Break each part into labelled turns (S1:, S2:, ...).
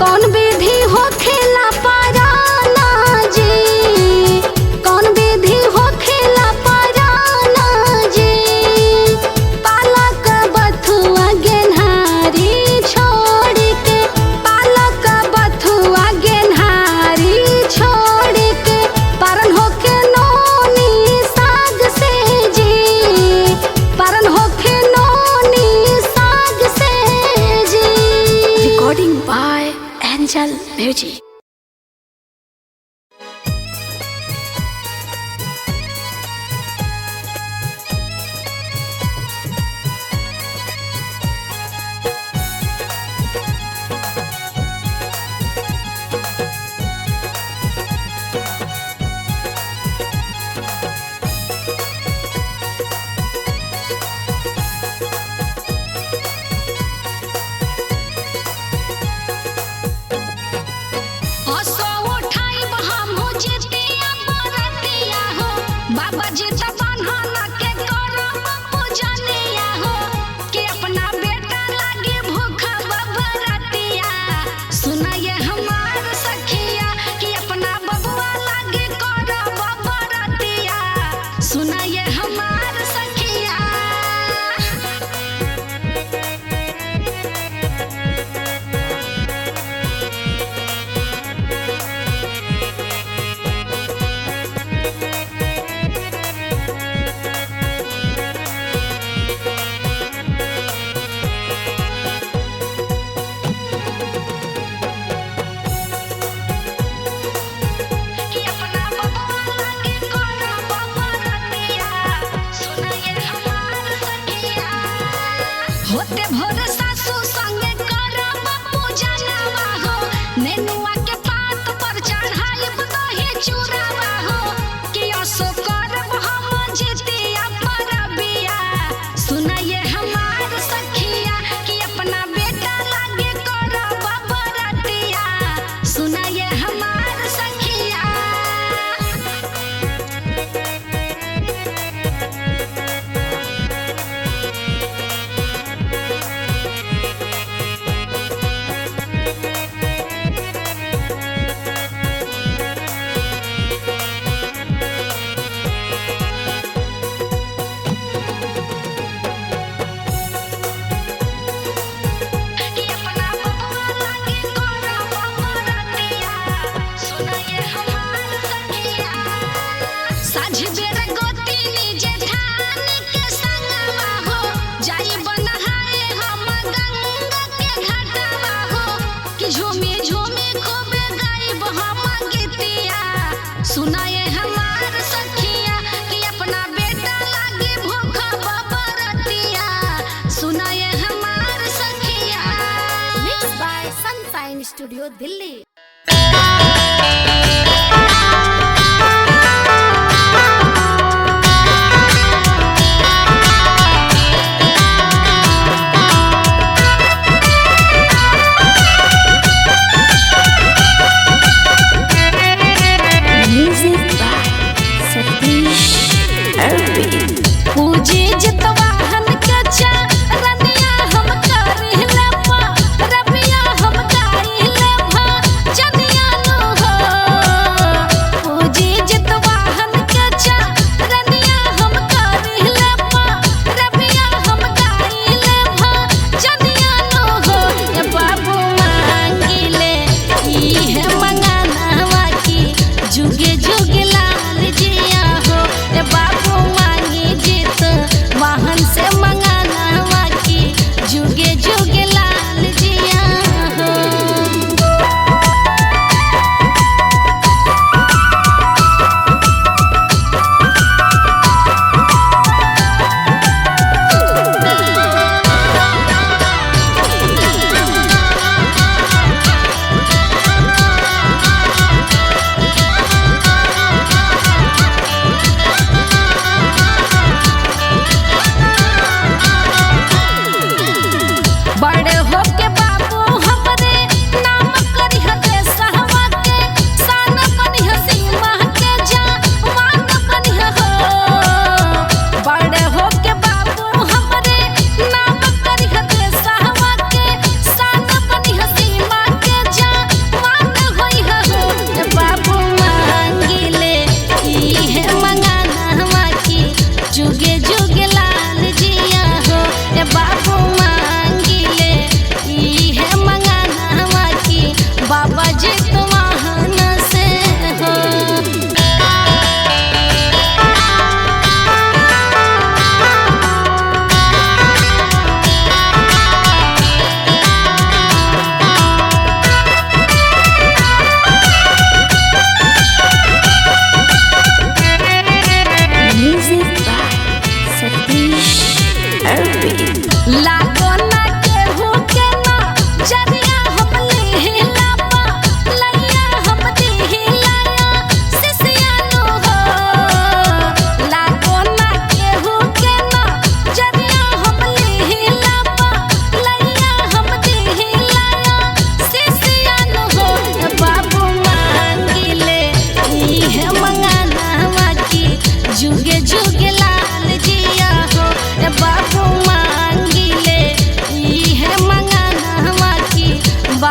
S1: कौन विधि हो खेला पराना जी, कौन विधि हो खेला पराना जी। पालक बथुआ गेन्हारी छोड़ के, पालक बथुआ गेन्हारी छोड़ के पारन होके नौनी साग से जी, पारन होके नौनी साग से जी। Recording by Angel Music. बाबा जी तबन्हा के करब पूजनिया हो कि अपना बेटा लागे भूखा बबरतिया। सुनाये हमार सखिया कि अपना बबुआ लागे करब बबरतिया। सुनाये हमार सखिया। होते भोर सासू संगे करब पूजनवा हो, नेनुआ के पात पर चढ़ाइब दही चूड़ावा हो कि असो करब हम जितिया परबिया। सुनाये हमार सखिया कि अपना बेटा लागे करब बरतिया। सुनाये हमार सखिया। सुनाये हमार सखिया कि अपना बेटा लागे भूखा बबरतिया। सुनाये हमार सखिया। Mix by Sunshine studio Delhi. पूजे जितवाहन के रनिया हम करी लेबा, रबिया हम गाई लेबा,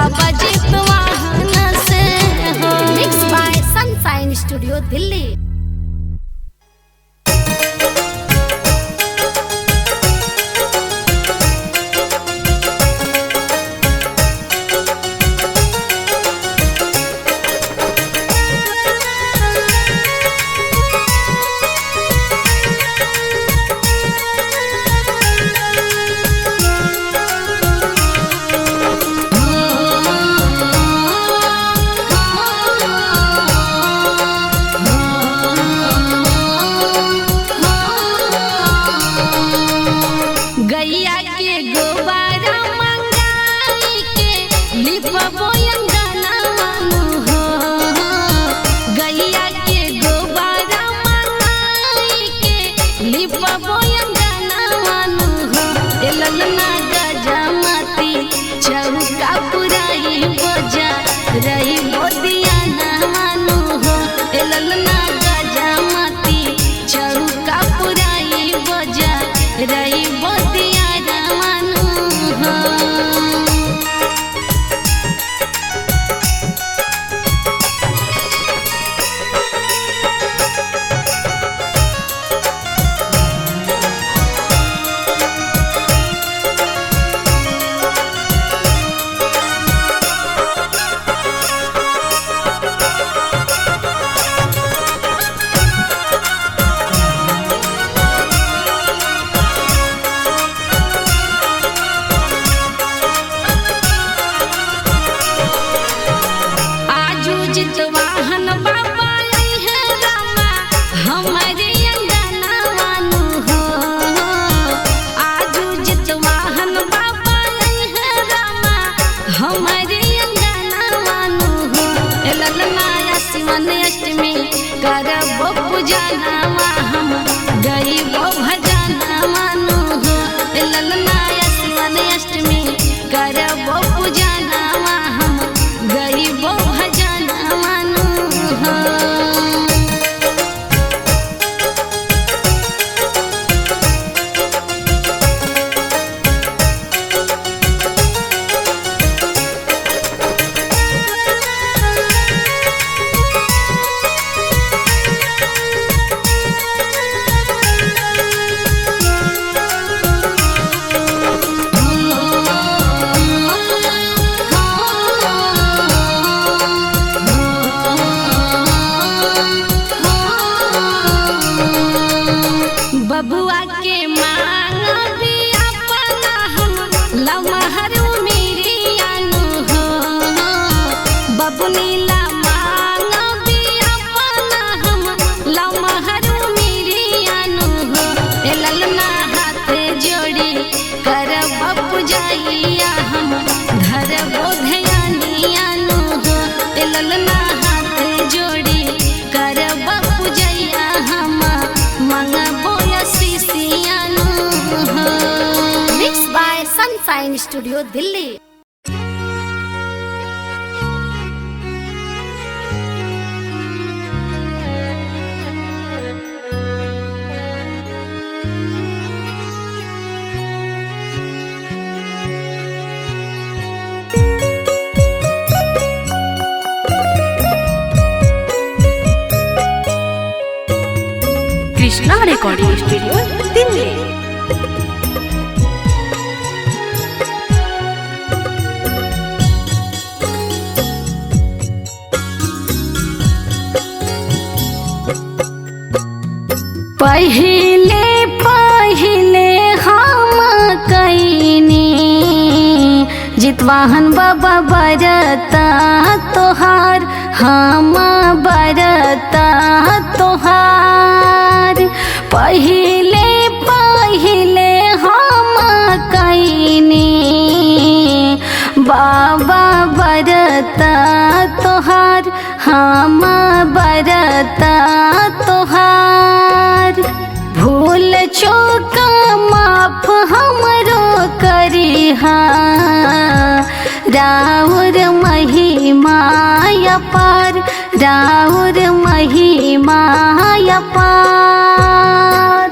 S1: बाबा जितवाहन से हो। Mix by Sunshine studio Delhi. गैया के गोबारा मंगाई के लिपबो अंगनवा हो। गैया के गोबारा मंगाई के लिपबो अंगनवा हो। ए ललना गजमती चौका पुराई बोजा रही बोदिया नवानु हो। ए ललना गजमती चौका पुराई बोजा रही बोदिया नवानु हो। आजू जितवाहन बाबा आई है रामा हमारे अंगनवा हो। आजू जितवाहन बाबा आई है रामा हमारे अंगनवा हो। ए ललना शिवन अष्टमी करबो पूजनवा हम गईबो भजनवा हो। ए ललना शिवन अष्टमी करबो पूजनवा हम गईबो भजनवा हो। बबुआ के मांग भी अपना हम लमहर मेरी आनु हो। बबुनी ला मांग भी अपना हम लमहर मेरी आनु हो। ए ललना हाथ जोड़ी करब पूजैया हम धरबो ध्यानिया नु हो। ए ललना हाथ जोड़ी करब पूजैया हम मंगबो सीसिया नु हो। Mix by Sunshine studio Delhi.
S2: Krishna recording studio Delhi.
S1: पहिले पहिले हम कैनी जितवाहन बाबा बरता तोहार हम बरता तोहार। पहिले पहिले हम कैनी बाबा बरता तोहार हम बरता तोहार। भूल चूक माफ हमरो करिहा राउर महिमा अपार राउर महिमा अपार।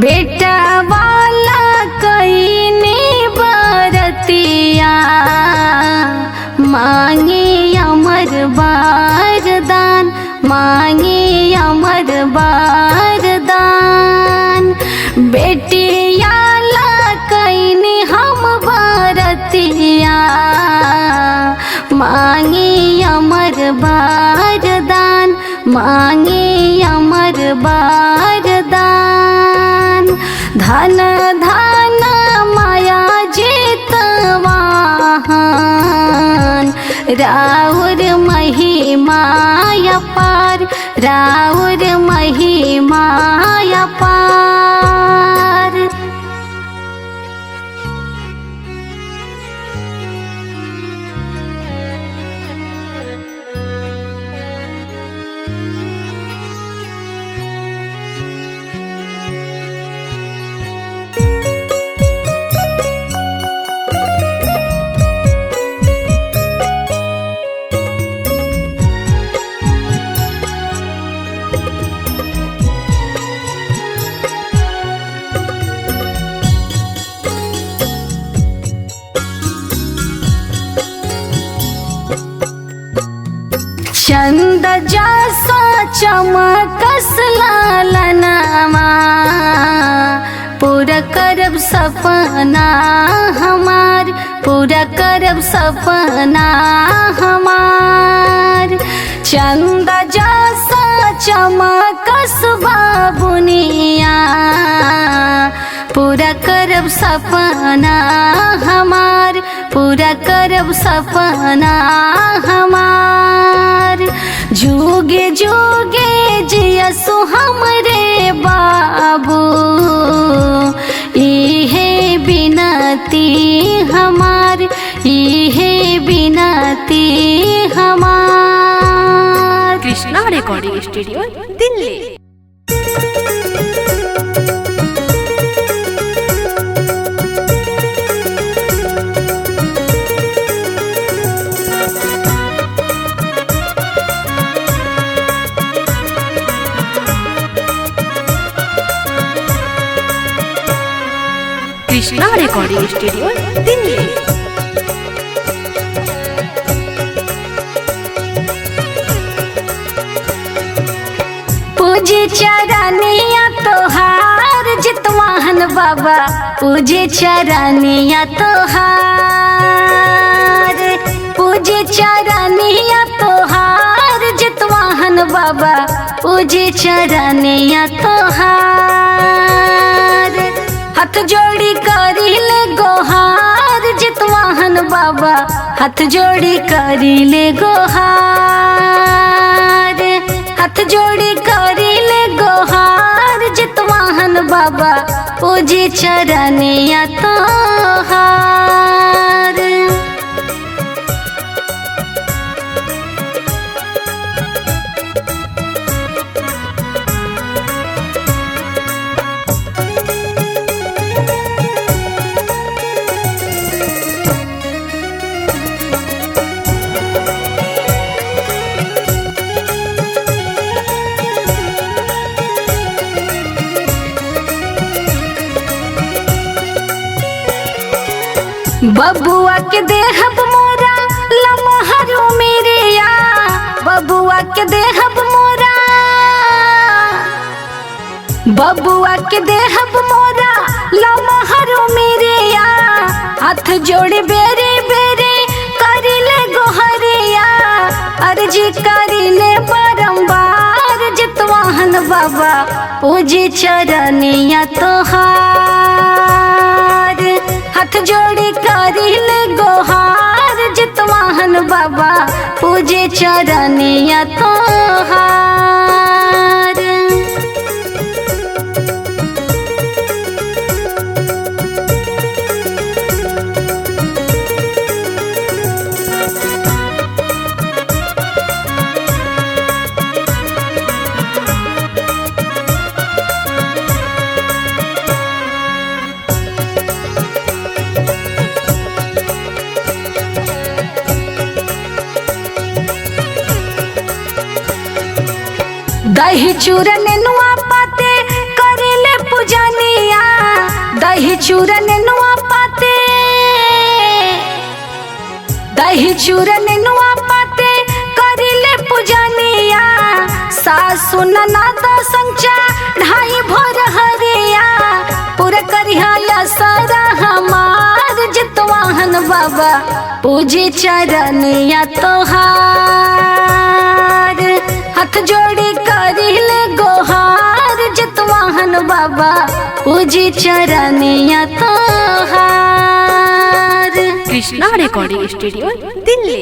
S1: बेटा वाला कईने बरतिया मांगे अमर वरदान, मांगे अमर वरदान। बेटिया ला कईने हम बरतिया मांगे अमर वरदान, मांगे अमर वरदान। धन धन माया जितवाहन राउर महिमा अपार, राउर महिमा अपार। चंद जैसा चमकस लालनमा पूरा करब सपना हमार, पूरा करब सपना हमार। चंद जैसा चमकस बाबुनिया पूरा करब सपना हमार, पूरा करब सपना हमार। जुगे जुगे जियसु हमरे बाबू इहे बिनती हमार, इहे बिनती हमार।
S2: Krishna recording studio Delhi. Krishna recording studio Delhi.
S1: पूजे चरनिया तोहार जितवाहन बाबा, पूजे चरनिया तोहार, पूजे चरनिया तोहार जितवाहन बाबा, पूजे चरनिया तोहार। हाथ जोड़ी करिले गोहार जितवाहन बाबा, हाथ जोड़ी करिले गोहार, हाथ जोड़ी करिले गोहार जितवाहन बाबा, पूजे चरनिया तोहार। बबुआ के देहब मोरा लमहरू मेरिया, बबुआ के देहब मोरा, बबुआ के देहब मोरा लमहरू मेरिया। हाथ जोड़े बेरे बेरे करिले गोहरिया, अर्जी करिले बारंबार जितवाहन बाबा, पूजे चरनिया तोहार। हाथ जोड़ी करिले गोहार जितवाहन बाबा, पूजे चरनिया तोहार। दही चूरन नुआ पाते करिले पूजनी, दही चूरा नेनुआ पाते, दही चूरा नेनुआ पाते करिले पूजनिया। सासु ननद संचा ढाई भोर हरिया, पूरा करिहाला सारा हमार जितवाहन बाबा पूजी चरनिया तोहार। हाथ जोड़ी करिले गोहार जितवाहन बाबा पूजी चरनिया तोहार।
S2: Krishna recording studio Delhi.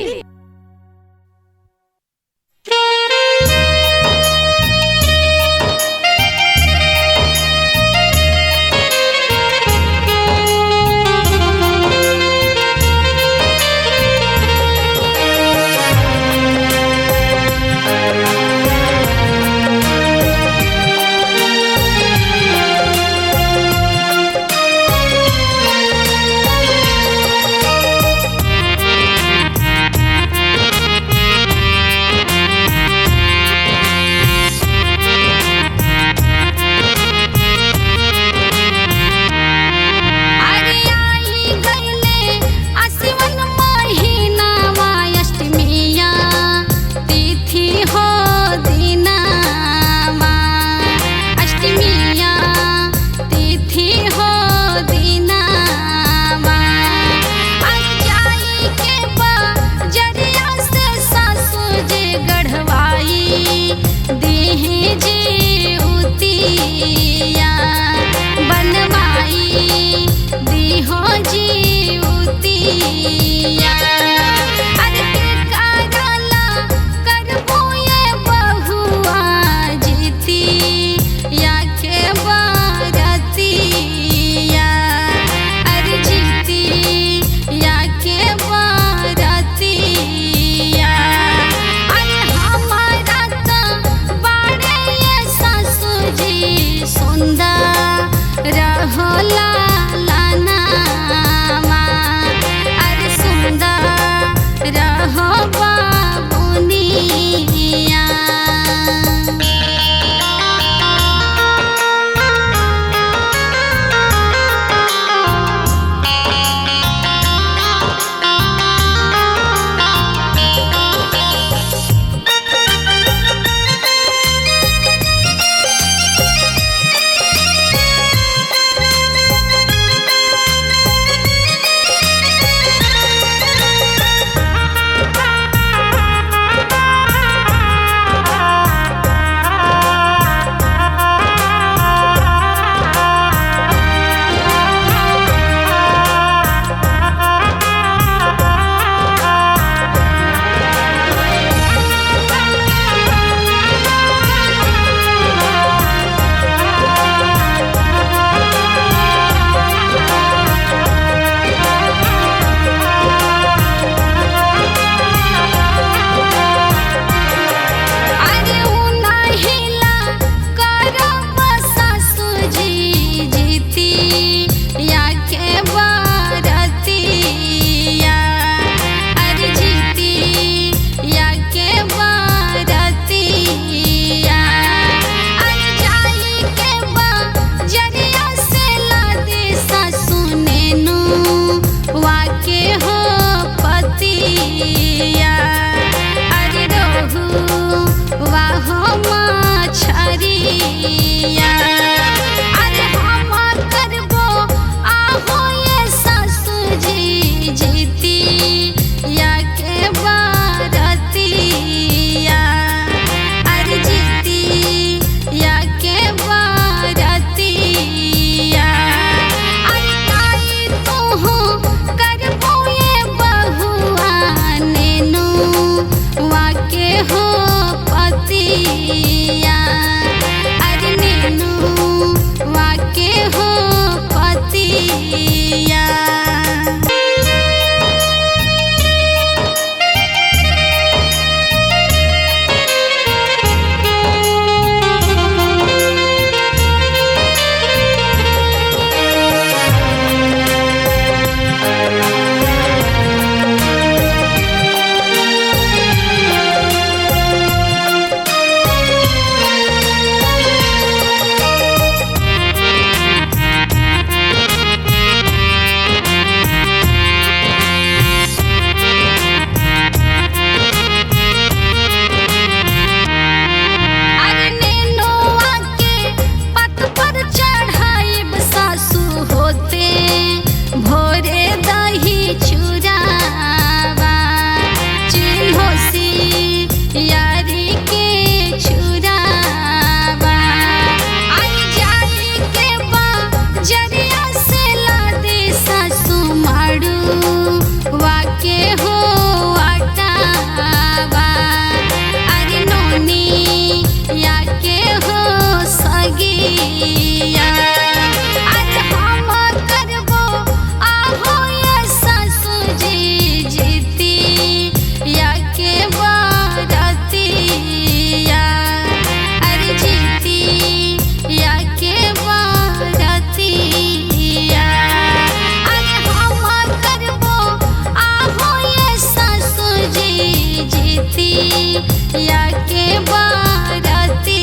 S1: जीती या के बारतिया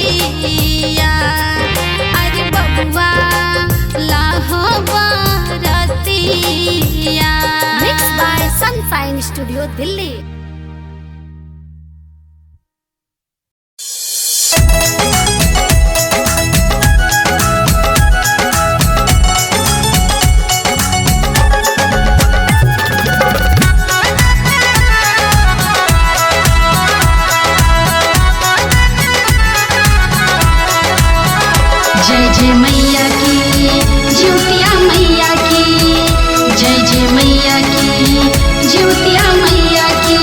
S1: अरे बबुआ लाहो बारतिया। Mix by Sunshine studio Delhi.
S3: जय जय मैया की ज्योतिया मैया की, जय जय मैया की ज्योतिया मैया की।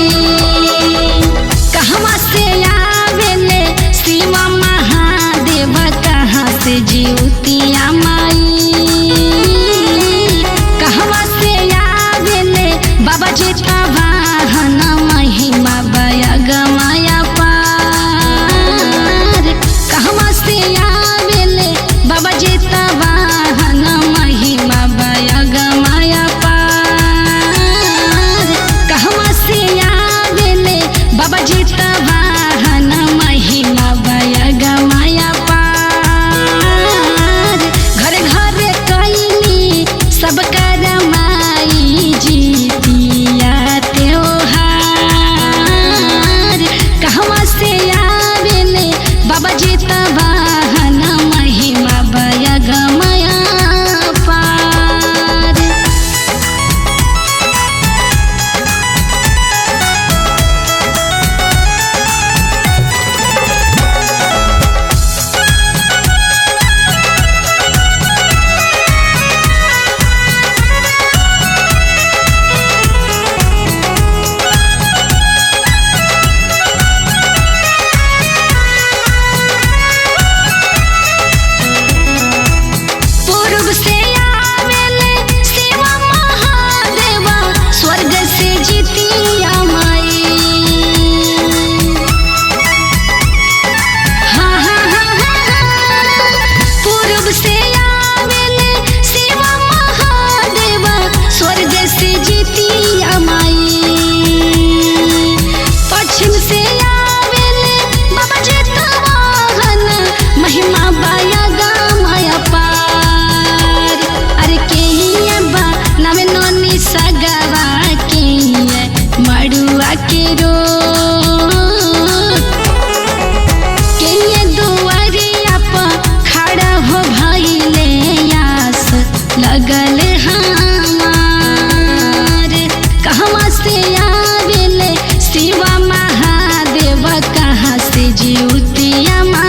S3: कहवा से आवेले शिवा महादेव, कहाँ से ज्योतिया माई। कहवा से आवेले बाबा जी का वाहन, महिमा बया गमाया पार। कहवा से बाबा जी का वाहन, महिमा बया गमाया पार। कहवा से आवेले बाबा जी का वाहन, महिमा बया गमाया पार। घर घर कैली सब करमाई, जीतिया त्योहार। कहवा से आवेले बाबा जी का वाहन, महिमा बया गमाया पार। पूर्व से आवेले शिवा महादेव, स्वर्ग से जीतिया माई। हाँ हाँ हाँ हाँ हाँ। पूर्व से आवेले शिवा महादेव, स्वर्ग से जीतिया माई। पश्चिम से आवेले बाबा जी का वाहन, महिमा बया गमाया पार। अरे केहिया बा नवे नोनी सगवा के मड़ुआ के रो के दुआरिया पर खड़ा हो भइले आस लगल हमार। कहवा से आवेले शिवा महादेव, कहाँ से ज्योतिया माई।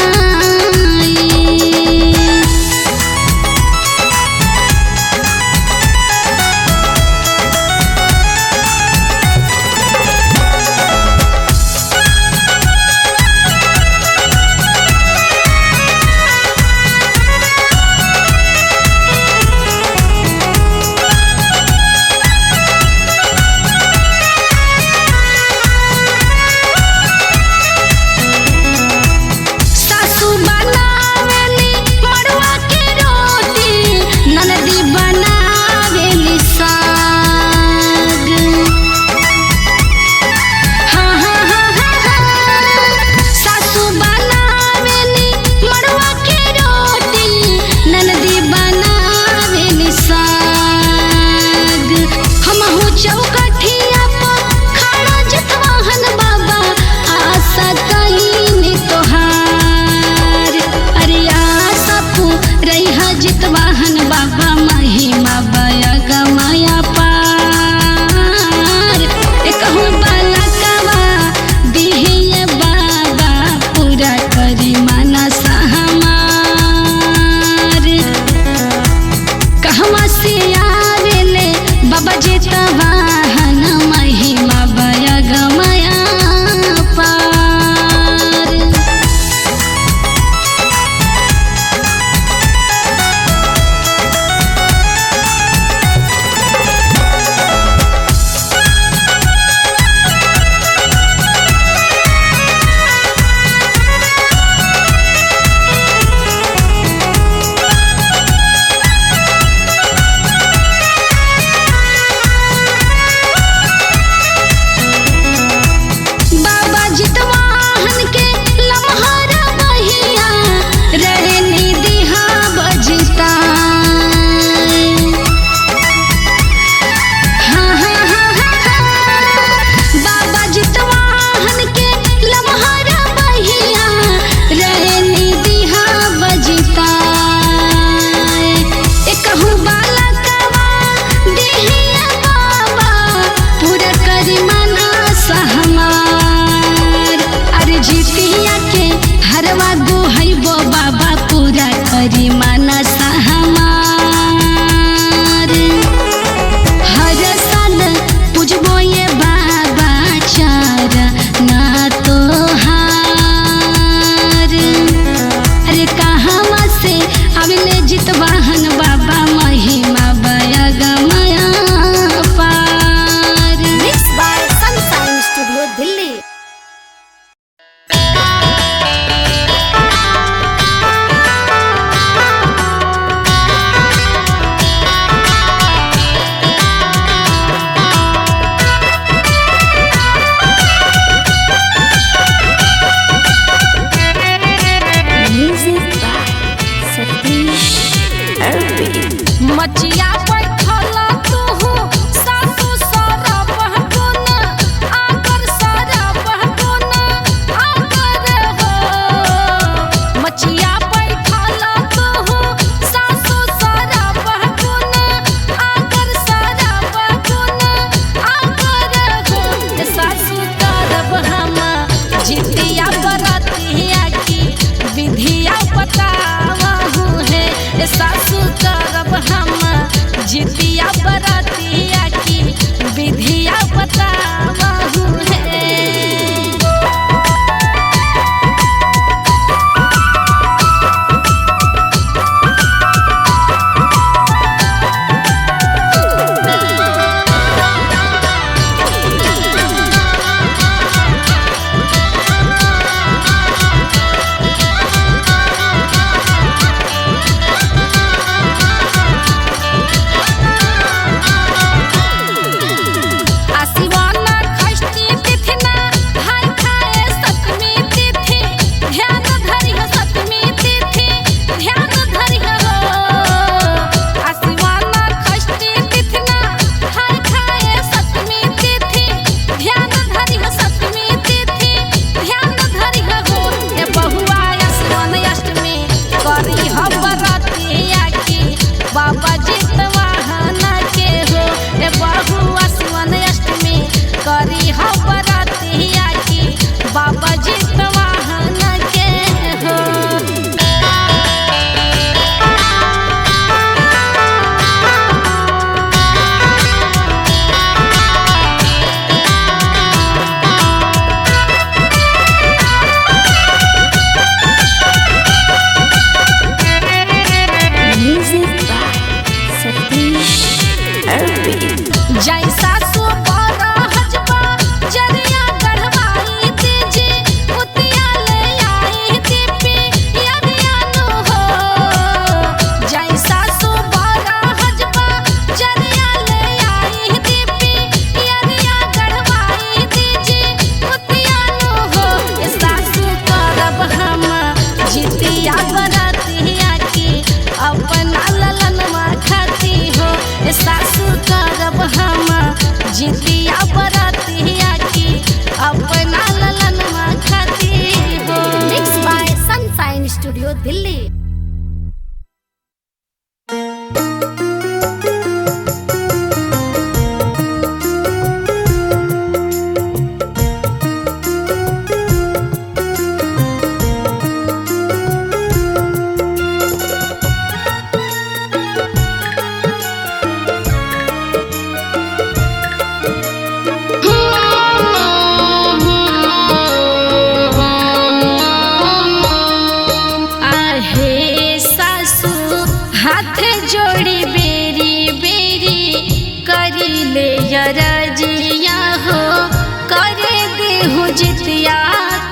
S1: जितिया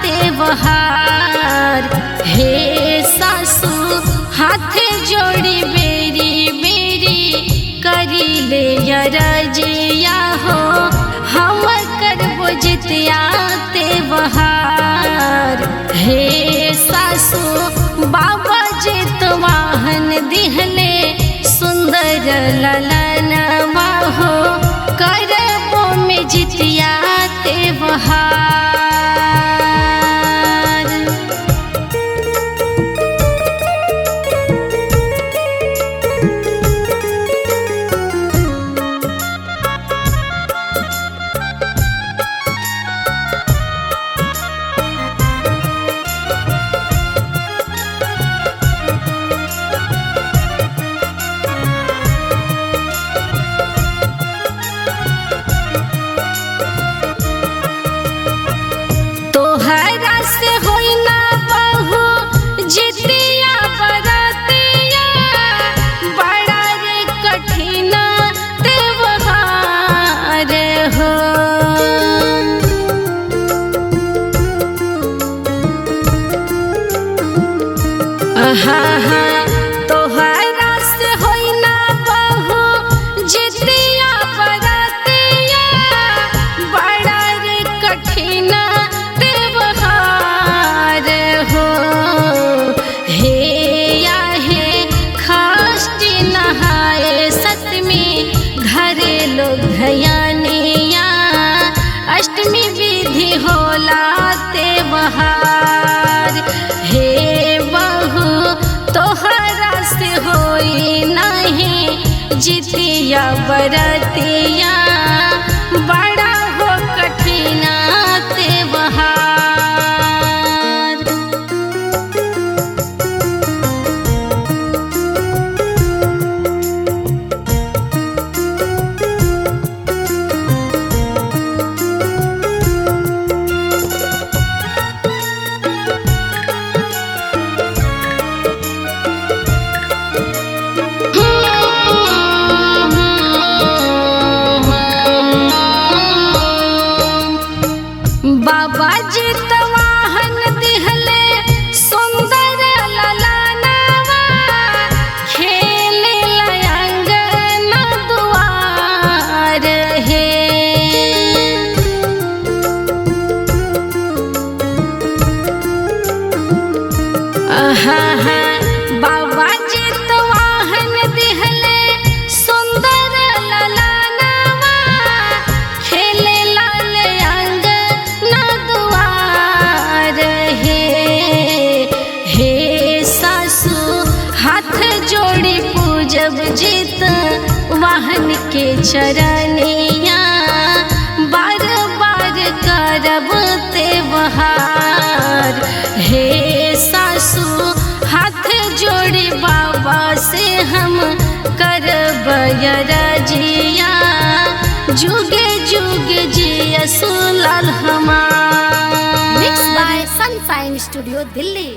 S1: त्योहार। हे सासू हाथ जोड़ी बेरी बेरी करी ले रजिया हो, हम करबो जितिया त्योहार। हे सासू बाबा जित वाहन दिहले सुंदर ललनवा हो, करबो में जितिया त्योहार। तोहरा से होई ना बहू जितिया बरतिया, बड़ा रे कठिन त्योहार हो। तोहरा से होई ना बहू जितिया बरतिया, बड़ा रे कठिन त्योहार हो। हे या हे षष्ठी नहाए सतमी घरे लोग धयानिया, अष्टमी विधि होला त्योहार। हे बहू तोहरा से होई नहीं जितिया बरतिया, बड़ा हो कठिन त्योहार। बाबा जित वाहन दिहले सुंदर ललनवा, खेले अंगन दुआर। हे बाबा जित वाहन दिहले सुंदर ललनवा, खेले लाल अंगन दुआर। हे सासू हाथ जोड़ी पूजब जित वाहन के चरनिया, बार बार करब त्योहार। हे सासू हाथ जोड़ी बाबा से हम करब रजिया, जुगे जुगे जियसु लाल हमार।
S2: Mix by Sunshine studio Delhi.